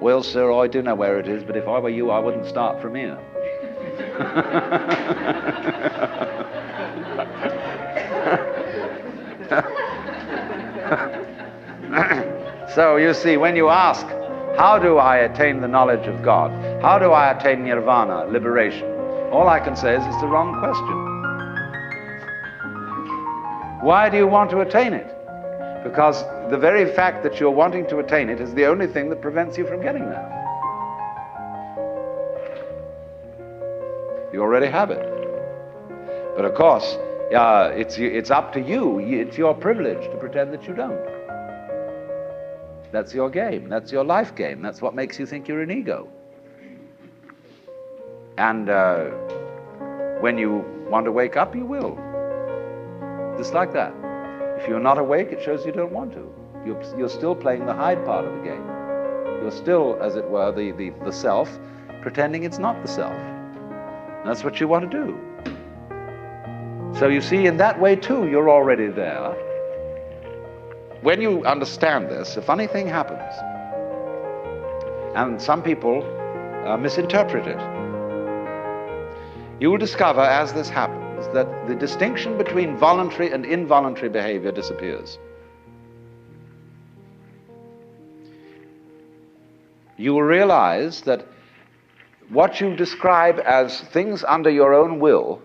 well, sir, I do know where it is, but if I were you, I wouldn't start from here. So you see, when you ask, how do I attain the knowledge of God? How do I attain nirvana, liberation? All I can say is it's the wrong question. Why do you want to attain it? Because the very fact that you're wanting to attain it is the only thing that prevents you from getting there. You already have it. But of course, it's up to you. It's your privilege to pretend that you don't. That's your game. That's your life game. That's what makes you think you're an ego. And when you want to wake up, you will. Just like that. If you're not awake, it shows you don't want to. You're still playing the hide part of the game. You're still, as it were, the self, pretending it's not the self. And that's what you want to do. So you see, in that way too, you're already there. When you understand this, a funny thing happens. And some people misinterpret it. You will discover as this happens that the distinction between voluntary and involuntary behavior disappears. You will realize that what you describe as things under your own will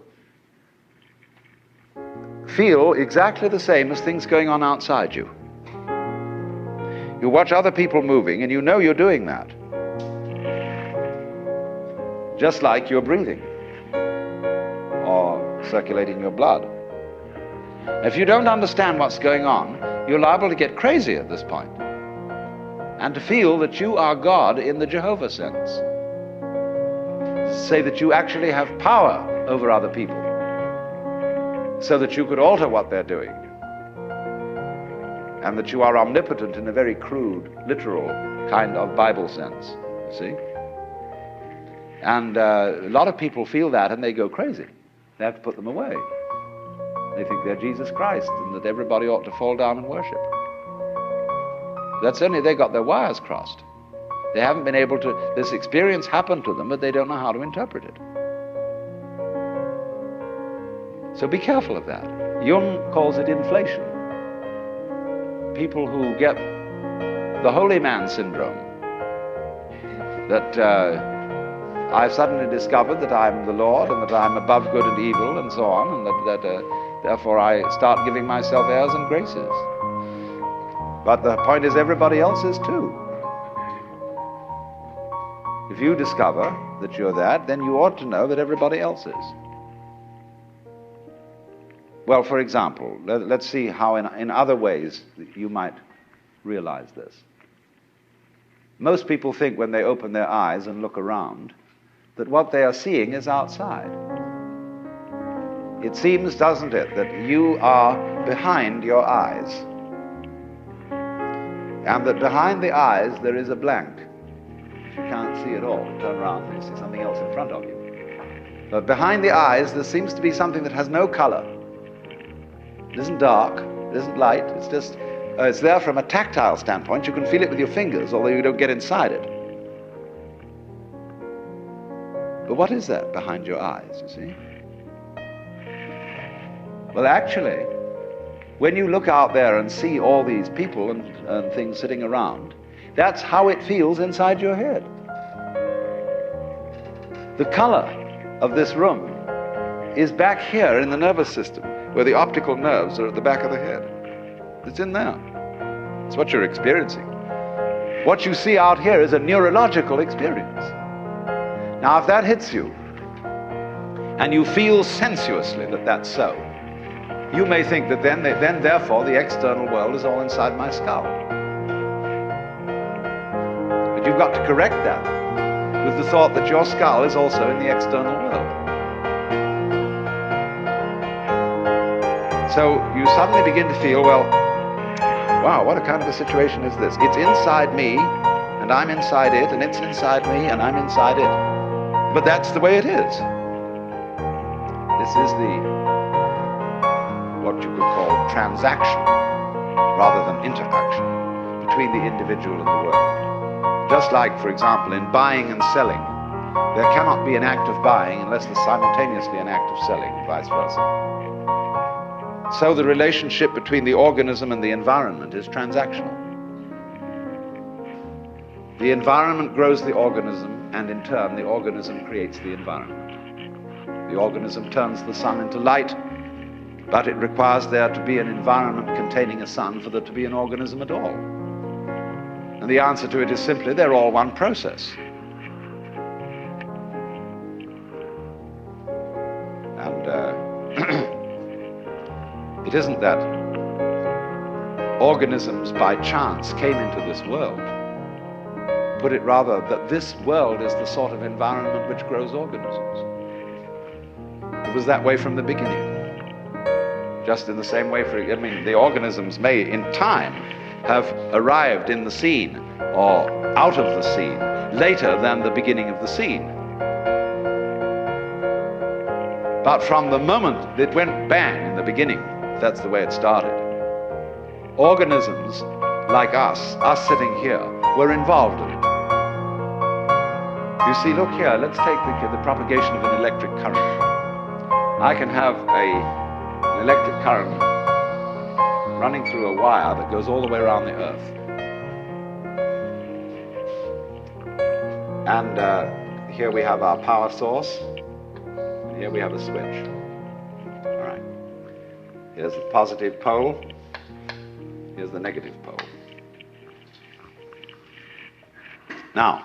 feel exactly the same as things going on outside you. You watch other people moving and you know you're doing that. Just like you're breathing or circulating your blood. If you don't understand what's going on, you're liable to get crazy at this point and to feel that you are God in the Jehovah sense. Say that you actually have power over other people so that you could alter what they're doing. and that you are omnipotent in a very crude, literal kind of Bible sense, you see? And a lot of people feel that and they go crazy. They have to put them away. They think they're Jesus Christ and that everybody ought to fall down and worship. That's only they got their wires crossed. They haven't been able to, this experience happened to them, but they don't know how to interpret it. So be careful of that. Jung calls it inflation. People who get the holy man syndrome, that I've suddenly discovered that I'm the Lord and that I'm above good and evil and so on, and that therefore I start giving myself airs and graces. But the point is, everybody else is too. If you discover that you're that, then you ought to know that everybody else is. Well, for example, let's see how in other ways you might realize this. Most people think when they open their eyes and look around that what they are seeing is outside. It seems, doesn't it, that you are behind your eyes, and that behind the eyes there is a blank. You can't see at all. Turn around and you see something else in front of you. But behind the eyes there seems to be something that has no color. It isn't dark, it isn't light, it's just, it's there from a tactile standpoint. You can feel it with your fingers, although you don't get inside it. But what is that behind your eyes, you see? Well, actually, when you look out there and see all these people and things sitting around, that's how it feels inside your head. The color of this room is back here in the nervous system, where the optical nerves are at the back of the head. It's in there. It's what you're experiencing. What you see out here is a neurological experience. Now, if that hits you, and you feel sensuously that that's so, you may think that then therefore, the external world is all inside my skull. But you've got to correct that with the thought that your skull is also in the external world. So you suddenly begin to feel, well, wow, what a kind of a situation is this? It's inside me, and I'm inside it, and it's inside me, and I'm inside it. But that's the way it is. This is what you could call transaction, rather than interaction, between the individual and the world. Just like, for example, in buying and selling, there cannot be an act of buying unless there's simultaneously an act of selling, and vice versa. So the relationship between the organism and the environment is transactional. The environment grows the organism, and in turn the organism creates the environment. The organism turns the sun into light, but it requires there to be an environment containing a sun for there to be an organism at all. And the answer to it is simply, they're all one process. And it isn't that organisms by chance came into this world. Put it rather that this world is the sort of environment which grows organisms. It was that way from the beginning. Just in the same way, the organisms may in time have arrived in the scene or out of the scene later than the beginning of the scene. But from the moment it went bang in the beginning, that's the way it started. Organisms like us sitting here, were involved in it. You see, look here, let's take the propagation of an electric current. I can have an electric current running through a wire that goes all the way around the Earth. And here we have our power source, and here we have a switch. All right. Here's the positive pole, here's the negative pole. Now,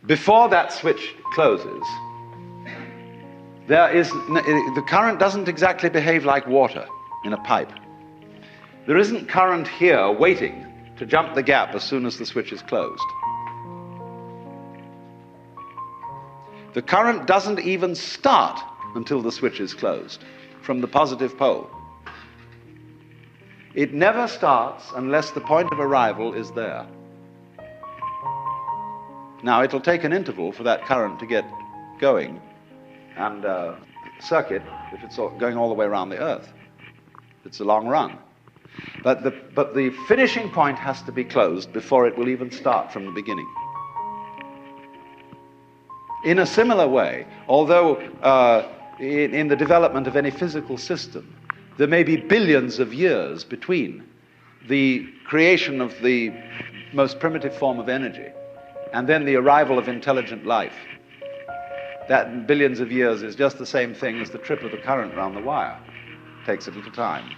before that switch closes, the current doesn't exactly behave like water in a pipe. There isn't current here waiting to jump the gap as soon as the switch is closed. The current doesn't even start until the switch is closed from the positive pole. It never starts unless the point of arrival is there. Now, it'll take an interval for that current to get going, and circuit if it's going all the way around the Earth. It's a long run. But the finishing point has to be closed before it will even start from the beginning. In a similar way, although in the development of any physical system, there may be billions of years between the creation of the most primitive form of energy and then the arrival of intelligent life. That billions of years is just the same thing as the trip of the current round the wire. It takes a little time.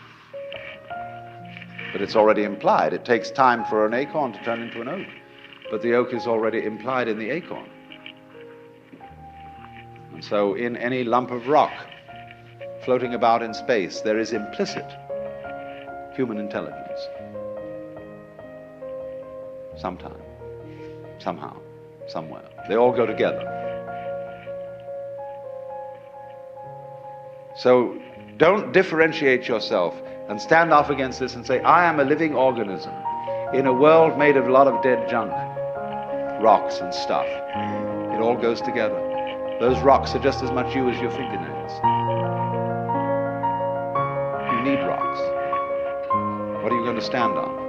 But it's already implied. It takes time for an acorn to turn into an oak. But the oak is already implied in the acorn. And so in any lump of rock floating about in space, there is implicit human intelligence. Sometime, somehow, somewhere. They all go together. So don't differentiate yourself and stand off against this and say, I am a living organism in a world made of a lot of dead junk, rocks and stuff. It all goes together. Those rocks are just as much you as your fingernails. You need rocks. What are you going to stand on?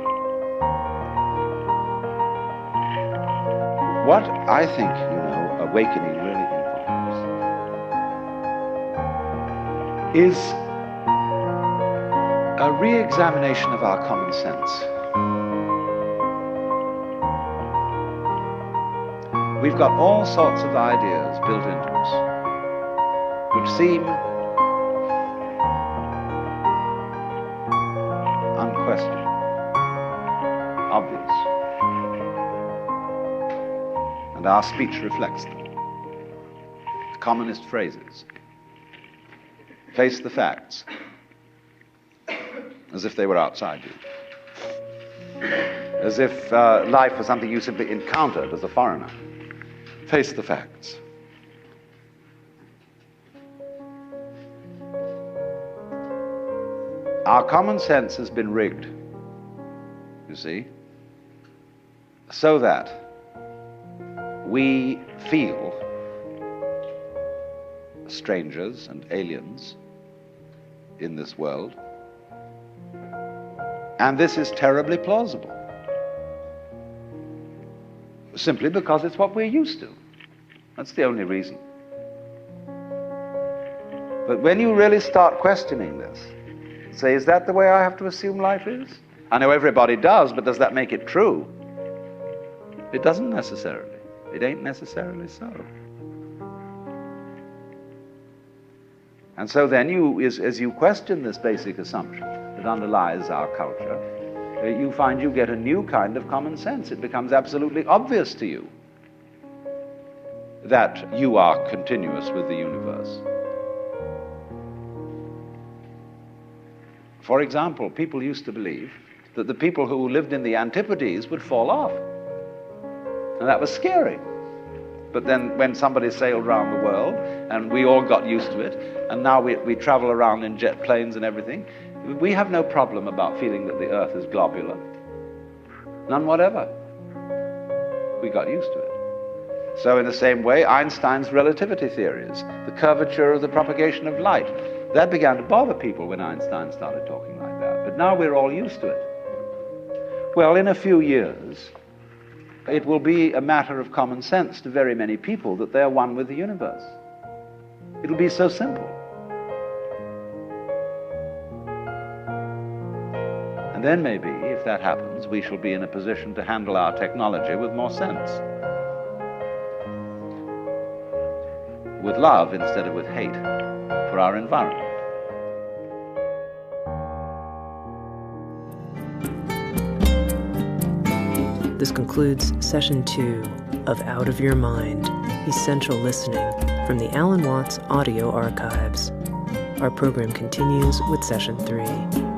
What I think, awakening really is a re-examination of our common sense. We've got all sorts of ideas built into us which seem unquestioned, obvious, and our speech reflects them. The commonest phrases. Face the facts, as if they were outside you. As if life was something you simply encountered as a foreigner. Face the facts. Our common sense has been rigged, you see, so that we feel strangers and aliens in this world. And this is terribly plausible. Simply because it's what we're used to. That's the only reason. But when you really start questioning this, say, is that the way I have to assume life is? I know everybody does, but does that make it true? It doesn't necessarily. It ain't necessarily so. And so then as you question this basic assumption that underlies our culture, you find you get a new kind of common sense. It becomes absolutely obvious to you that you are continuous with the universe. For example, people used to believe that the people who lived in the Antipodes would fall off. And that was scary. But then when somebody sailed around the world, and we all got used to it, and now we travel around in jet planes and everything, we have no problem about feeling that the Earth is globular. None whatever. We got used to it. So in the same way, Einstein's relativity theories, the curvature of the propagation of light, that began to bother people when Einstein started talking like that. But now we're all used to it. Well, in a few years, it will be a matter of common sense to very many people that they're one with the universe. It'll be so simple. And then maybe, if that happens, we shall be in a position to handle our technology with more sense. With love instead of with hate for our environment. This concludes Session 2 of Out of Your Mind, Essential Listening from the Alan Watts Audio Archives. Our program continues with Session 3.